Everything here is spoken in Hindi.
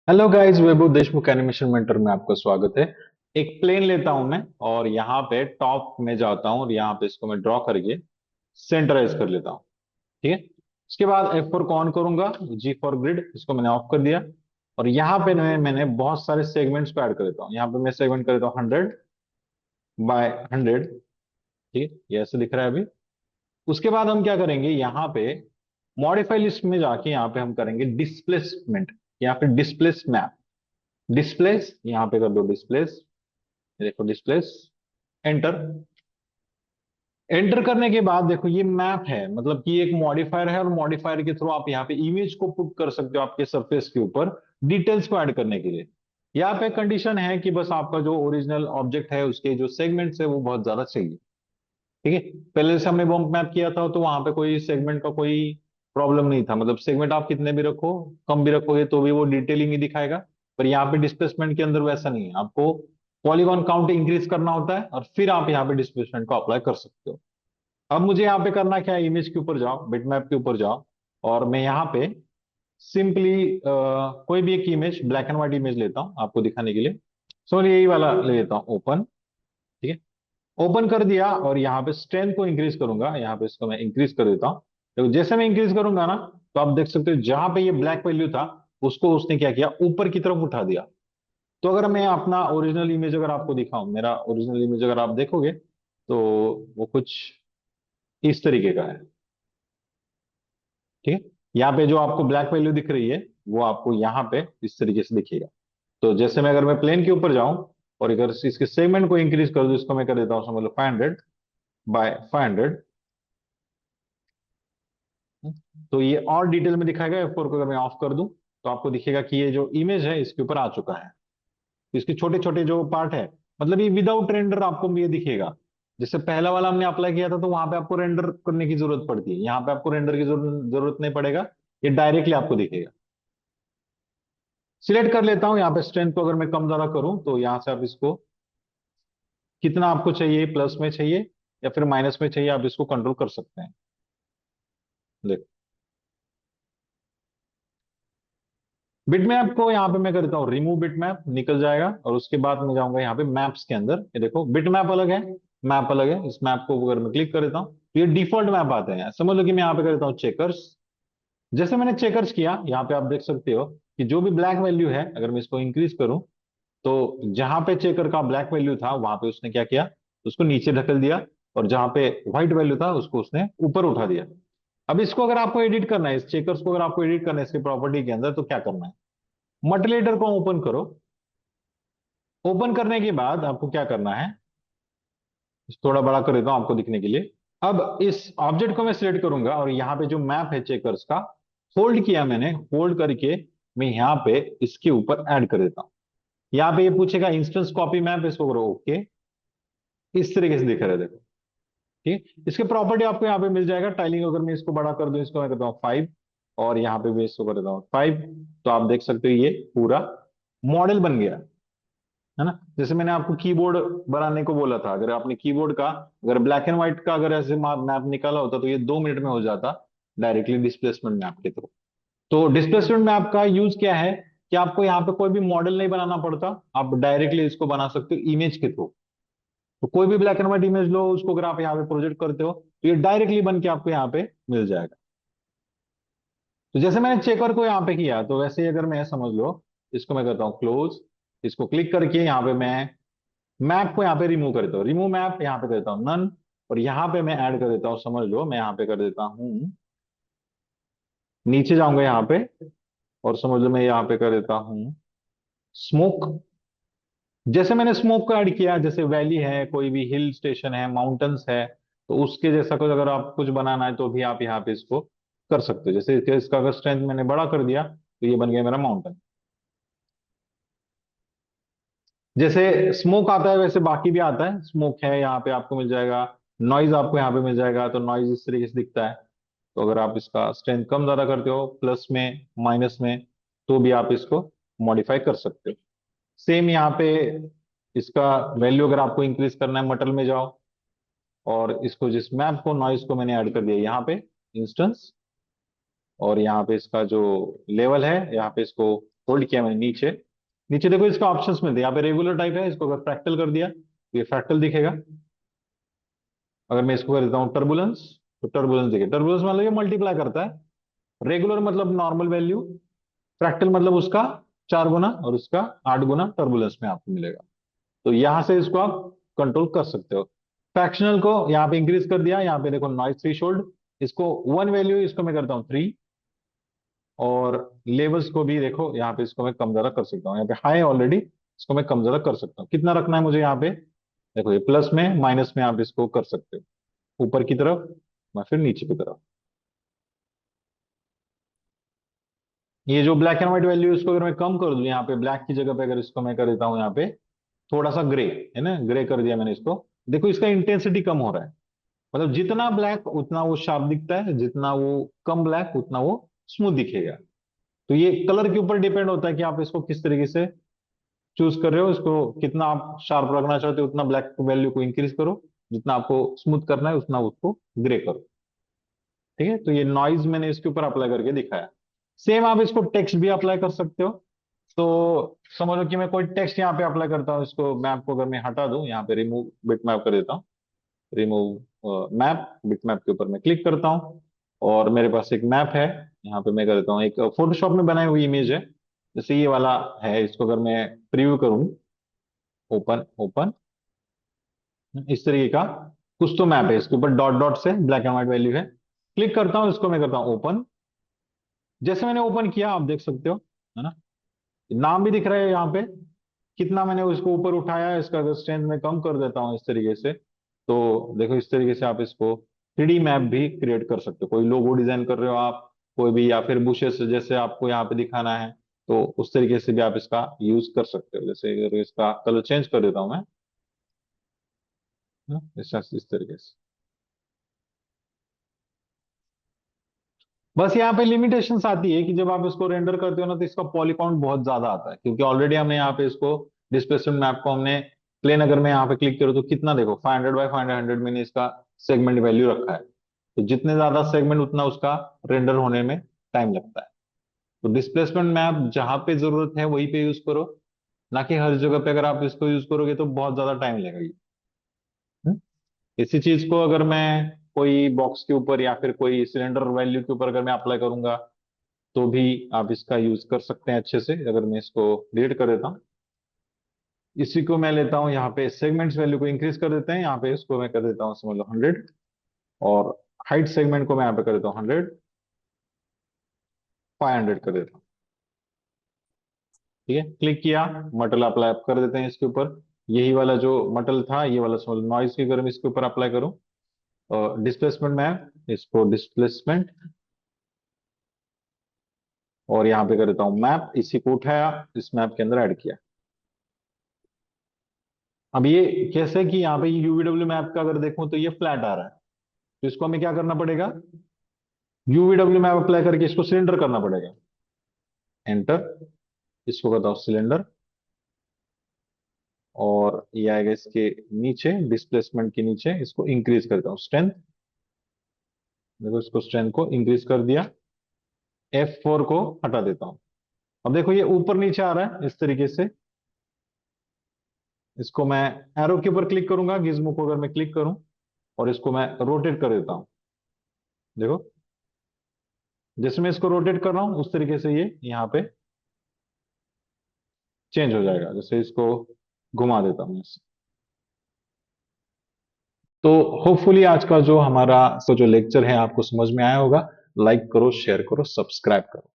हेलो गाइस, वैभव देशमुख एनिमेशन मेंटर में आपका स्वागत है। एक प्लेन लेता हूं मैं और यहाँ पे टॉप में जाता हूं और यहाँ पे इसको मैं ड्रॉ करके सेंटराइज कर लेता हूँ। ठीक है। उसके बाद F4 को ऑन करूंगा, G फॉर ग्रिड इसको मैंने ऑफ कर दिया। और यहाँ पे मैंने बहुत सारे सेगमेंट्स को ऐड कर देता हूँ। यहाँ पे मैं सेगमेंट कर देता हूँ 100 बाय 100। ठीक है, ये ऐसे दिख रहा है अभी। उसके बाद हम क्या करेंगे, यहाँ पे मॉडिफाई लिस्ट में जाके यहाँ पे हम करेंगे डिस्प्लेसमेंट, यहाँ पे डिस्प्लेस मैप। डिस्प्लेस यहाँ पे कर दो डिस्प्लेस। देखो डिस्प्लेस, एंटर। एंटर करने के बाद देखो ये मैप है, मतलब कि एक मॉडिफायर है और मॉडिफायर के थ्रू आप यहाँ पे इमेज को पुट कर सकते हो आपके सरफेस के ऊपर डिटेल्स को ऐड करने के लिए। यहाँ पे कंडीशन है कि बस आपका जो ओरिजिनल ऑब्जेक्ट है उसके जो सेगमेंट्स है वो बहुत ज्यादा चाहिए। ठीक है। पहले से हमने बम्प मैप किया था तो वहां पे कोई सेगमेंट का कोई प्रॉब्लम नहीं था, मतलब सेगमेंट आप कितने भी रखो, कम भी रखोगे तो भी वो डिटेलिंग ही दिखाएगा। पर यहाँ पे डिस्प्लेसमेंट के अंदर वैसा नहीं है, आपको पॉलीगॉन काउंट इंक्रीज करना होता है और फिर आप यहाँ पे डिस्प्लेसमेंट को अप्लाई कर सकते हो। अब मुझे यहाँ पे करना क्या है, इमेज के ऊपर जाओ, बिटमैप के ऊपर जाओ और मैं यहाँ पे सिंपली कोई भी एक image, black and white image लेता हूँ आपको दिखाने के लिए। सो यही वाला ले लेता हूँ, ओपन। ठीक है। ओपन कर दिया और यहाँ पे स्ट्रेंथ को इंक्रीज करूंगा, यहाँ पे इसको मैं इंक्रीज कर देता हूँ। तो जैसे मैं इंक्रीज करूंगा ना, तो आप देख सकते हो जहां पे ये ब्लैक वैल्यू था उसको उसने क्या किया, ऊपर की तरफ उठा दिया। तो अगर मैं अपना ओरिजिनल इमेज अगर आपको दिखाऊं, मेरा ओरिजिनल इमेज अगर आप देखोगे तो वो कुछ इस तरीके का है। ठीक है। यहाँ पे जो आपको ब्लैक वैल्यू दिख रही है वो आपको यहाँ पे इस तरीके से दिखेगा। तो जैसे मैं अगर मैं प्लेन के ऊपर जाऊं और अगर इसके सेगमेंट को इंक्रीज कर दूं, इसको मैं कर देता हूं समझ लो 500 बाय 500। तो ये और डिटेल में दिखाएगा। F4 को अगर मैं ऑफ कर दूं तो आपको दिखेगा कि ये जो इमेज है इसके ऊपर आ चुका है। इसके छोटे छोटे जो पार्ट है, मतलब ये विदाउट रेंडर आपको ये दिखेगा। जैसे पहला वाला हमने अप्लाई किया था तो वहां पे आपको रेंडर करने की जरूरत पड़ती है, यहाँ पे आपको रेंडर की जरूरत नहीं पड़ेगा। ये डायरेक्टली आपको दिखेगा। सिलेक्ट कर लेता हूँ यहाँ पे स्ट्रेंथ को, अगर मैं कम ज्यादा करूं तो यहाँ से आप इसको कितना आपको चाहिए, प्लस में चाहिए या फिर माइनस में चाहिए, आप इसको कंट्रोल कर सकते हैं। देखो बिटमैप को यहाँ पे मैं करता हूँ रिमूव, बिटमैप निकल जाएगा और उसके बाद मैं जाऊंगा यहाँ पे मैप्स के अंदर। ये देखो बिटमैप अलग है, मैप अलग है। इस मैप को अगर मैं क्लिक कर देता हूँ तो ये डिफॉल्ट मैप आते हैं। समझ लो कि मैं यहाँ पे करता हूँ चेकर्स। जैसे मैंने चेकर्स किया, यहाँ पे आप देख सकते हो कि जो भी ब्लैक वैल्यू है अगर मैं इसको इंक्रीज करूं तो जहां पे चेकर का ब्लैक वैल्यू था वहां पे उसने क्या किया, उसको नीचे ढकेल दिया। और जहां पे व्हाइट वैल्यू था उसको उसने ऊपर उठा दिया। अब इसको अगर आपको एडिट करना है, इस चेकर्स को अगर आपको एडिट करना है इसके प्रॉपर्टी के अंदर, तो क्या करना है, मल्टीलेटर को ओपन करो। ओपन करने के बाद आपको क्या करना है, थोड़ा बड़ा कर देता हूं आपको दिखने के लिए। अब इस ऑब्जेक्ट को मैं सिलेक्ट करूंगा और यहाँ पे जो मैप है चेकर्स का, होल्ड किया मैंने, होल्ड करके मैं यहाँ पे इसके ऊपर ऐड कर देता हूँ। यहाँ पे ये पूछेगा इंस्टेंस कॉपी मैप, इसको करो ओके। इस तरीके से दिख रहा है, देखो। ठीक, इसके प्रॉपर्टी आपको यहाँ पे मिल जाएगा। टाइलिंग अगर मैं इसको बड़ा कर दूं, इसको मैं करता हूँ 5 और यहाँ पे भी इसको कर देता हूँ 5। तो आप देख सकते हो ये पूरा मॉडल बन गया है ना। जैसे मैंने आपको कीबोर्ड बनाने को बोला था, अगर आपने कीबोर्ड का अगर ब्लैक एंड व्हाइट का अगर ऐसे मैप निकाला होता तो ये 2 मिनट में हो जाता, डायरेक्टली डिस्प्लेसमेंट मैप के थ्रू। तो डिस्प्लेसमेंट मैप का यूज क्या है कि आपको यहाँ पे कोई भी मॉडल नहीं बनाना पड़ता, आप डायरेक्टली इसको बना सकते हो इमेज के थ्रू। तो कोई भी ब्लैक एंड व्हाइट इमेज लो, उसको अगर आप यहाँ पे प्रोजेक्ट करते हो तो ये डायरेक्टली बन के आपको यहाँ पे मिल जाएगा। तो जैसे मैंने चेकर को यहाँ पे किया तो वैसे ही अगर मैं समझ लो, इसको मैं करता हूँ क्लोज। इसको क्लिक करके यहाँ पे मैं मैप को यहाँ पे रिमूव करता हूँ, रिमूव मैप यहाँ पे देता हूँ नन। और यहाँ पे मैं ऐड कर देता हूँ, समझ लो मैं यहाँ पे कर देता हूँ, नीचे जाऊंगा यहाँ पे और समझ लो मैं यहाँ पे कर देता हूँ स्मोक। जैसे मैंने स्मोक को ऐड किया, जैसे वैली है, कोई भी हिल स्टेशन है, माउंटेन्स है, तो उसके जैसा कुछ अगर आप कुछ बनाना है तो भी आप यहाँ पे इसको कर सकते हो। जैसे इसका अगर स्ट्रेंथ मैंने बड़ा कर दिया तो ये बन गया मेरा माउंटेन। जैसे स्मोक आता है वैसे बाकी भी आता है, स्मोक है यहाँ पे आपको मिल जाएगा। नॉइज आपको यहाँ पे मिल जाएगा, तो नॉइज इस तरीके से दिखता है। तो अगर आप इसका स्ट्रेंथ कम ज्यादा करते हो, प्लस में माइनस में, तो भी आप इसको मॉडिफाई कर सकते हो। सेम यहाँ पे इसका वैल्यू अगर आपको इंक्रीज करना है, मटल में जाओ और इसको जिस मैप को नॉइज को मैंने ऐड कर दिया यहाँ पे इंस्टेंस, और यहाँ पे इसका जो लेवल है यहाँ पे इसको होल्ड किया मैंने नीचे। नीचे देखो इसका ऑप्शंस मिलते हैं, यहाँ पे रेगुलर टाइप है, इसको अगर फ्रैक्टल कर दिया तो ये फ्रैक्टल दिखेगा। अगर मैं इसको कर देता हूँ टर्बुलेंस, तो टर्बुलेंस देखिए, टर्बुलेंस मतलब ये मल्टीप्लाई करता है। रेगुलर मतलब नॉर्मल वैल्यू, फ्रैक्टल मतलब उसका 4 गुना और उसका 8 गुना टर्बुलेंस में आपको मिलेगा। तो यहां से इसको आप कंट्रोल कर सकते हो। फ्रैक्शनल को यहाँ पे इंक्रीज कर दिया, यहाँ पे देखो नॉइज थ्रेशोल्ड, इसको 1 वैल्यू, इसको मैं करता हूँ 3। और लेवल्स को भी देखो यहाँ पे, इसको मैं कम ज्यादा कर सकता हूँ, यहाँ पे हाई ऑलरेडी, इसको मैं कम ज्यादा कर सकता हूँ। कितना रखना है मुझे यहाँ पे, देखो ये प्लस में माइनस में आप इसको कर सकते हो, ऊपर की तरफ या फिर नीचे की तरफ। ये जो ब्लैक एंड व्हाइट वैल्यू, इसको अगर मैं कम कर दूं, यहाँ पे ब्लैक की जगह पे अगर इसको मैं कर देता हूँ यहाँ पे थोड़ा सा ग्रे, है ना, ग्रे कर दिया मैंने इसको, देखो इसका इंटेंसिटी कम हो रहा है। मतलब जितना ब्लैक उतना वो शार्प दिखता है, जितना वो कम ब्लैक उतना वो स्मूथ दिखेगा। तो ये कलर के ऊपर डिपेंड होता है कि आप इसको किस तरीके से चूज कर रहे हो, इसको कितना आप शार्प रखना चाहते हो उतना ब्लैक वैल्यू को इंक्रीज करो, जितना आपको स्मूथ करना है उतना उसको ग्रे करो। ठीक है, तो ये नॉइज मैंने इसके ऊपर अप्लाई करके दिखाया। सेम आप इसको टेक्स्ट भी अप्लाई कर सकते हो। तो समझो कि मैं कोई टेक्स्ट यहाँ पे अप्लाई करता हूँ, इसको मैप को अगर मैं हटा दूं, यहाँ पे रिमूव बिट मैप कर देता हूँ, रिमूव मैप, बिट मैप के ऊपर मैं क्लिक करता हूँ और मेरे पास एक मैप है। यहाँ पे मैं कर देता हूँ, एक फोटोशॉप में बनाई हुई इमेज है, जैसे ये वाला है, इसको अगर मैं प्रीव्यू करूँ, ओपन ओपन, इस तरीके का कुछ तो मैप है, इसके ऊपर डॉट डॉट से ब्लैक एंड व्हाइट वैल्यू है। क्लिक करता हूँ, इसको मैं करता हूँ ओपन। जैसे मैंने ओपन किया आप देख सकते हो, है ना, नाम भी दिख रहा है यहाँ पे, कितना मैंने उसको ऊपर उठाया है, इसका अगर स्ट्रेंथ में कम कर देता हूँ इस तरीके से, तो देखो इस तरीके से आप इसको 3D मैप भी क्रिएट कर सकते हो। कोई लोगो डिजाइन कर रहे हो आप, कोई भी, या फिर बुशेस जैसे आपको यहाँ पे दिखाना है, तो उस तरीके से भी आप इसका यूज कर सकते हो। जैसे अगर इसका कलर चेंज कर देता हूँ मैं, है ना, इस तरीके से। बस यहाँ पे लिमिटेशंस आती है कि जब आप इसको रेंडर करते हो ना, तो इसका पॉलीकाउंट बहुत ज्यादा आता है, क्योंकि ऑलरेडी हमने यहाँ पे इसको डिस्प्लेसमेंट मैप को हमने प्लेन, अगर मैं यहाँ पे क्लिक करूँ तो कितना देखो 500 बाय 500 मैंने इसका सेगमेंट वैल्यू रखा है। तो जितने ज्यादा सेगमेंट उतना उसका रेंडर होने में टाइम लगता है। तो डिस्प्लेसमेंट मैप जहां पे जरूरत है वहीं पे यूज करो, ना कि हर जगह पे अगर आप इसको यूज करोगे तो बहुत ज्यादा टाइम लगेगा। हम्म? इसी चीज को अगर मैं कोई बॉक्स के ऊपर या फिर कोई सिलेंडर वैल्यू के ऊपर अगर मैं अप्लाई करूंगा, तो भी आप इसका यूज कर सकते हैं अच्छे से। अगर मैं इसको डिलीट कर देता हूँ, इसी को मैं लेता हूँ यहाँ पे सेगमेंट्स वैल्यू को इंक्रीज कर देते हैं, यहाँ पे इसको मैं कर देता हूँ समझ लो 100, और हाइट सेगमेंट को मैं यहाँ पे कर देता हूँ 100, 500 कर देता हूँ। ठीक है, क्लिक किया, मटल अप्लाई कर देते हैं इसके ऊपर। यही वाला जो मटल था, ये वाला समझ लो नॉइज की, अगर मैं इसके ऊपर अप्लाई करूँ, डिस्प्लेसमेंट मैप, इसको डिस्प्लेसमेंट, और यहाँ पे कर देता हूँ मैप, इसी को उठाया इस मैप के अंदर ऐड किया। अब ये कैसे कि यहाँ पे यूवीडब्ल्यू मैप का अगर देखूं तो ये फ्लैट आ रहा है, तो इसको हमें क्या करना पड़ेगा, यूवीडब्ल्यू मैप अप्लाई करके इसको सिलेंडर करना पड़ेगा। एंटर, इसको करता हूँ सिलेंडर, और ये आएगा इसके नीचे, डिस्प्लेसमेंट के नीचे इसको इंक्रीज करता हूँ स्ट्रेंथ। देखो इसको स्ट्रेंथ को इंक्रीज कर दिया, F4 को हटा देता हूँ। अब देखो ये ऊपर नीचे आ रहा है इस तरीके से। इसको मैं एरो के ऊपर क्लिक करूंगा, गिज्मो को अगर मैं क्लिक करूं और इसको मैं रोटेट कर देता हूं, देखो जैसे मैं इसको रोटेट कर रहा हूं उस तरीके से ये यहाँ पे चेंज हो जाएगा। जैसे इसको घुमा देता हूं इससे। तो होपफुली आज का जो हमारा जो लेक्चर है आपको समझ में आया होगा। लाइक करो, शेयर करो, सब्सक्राइब करो।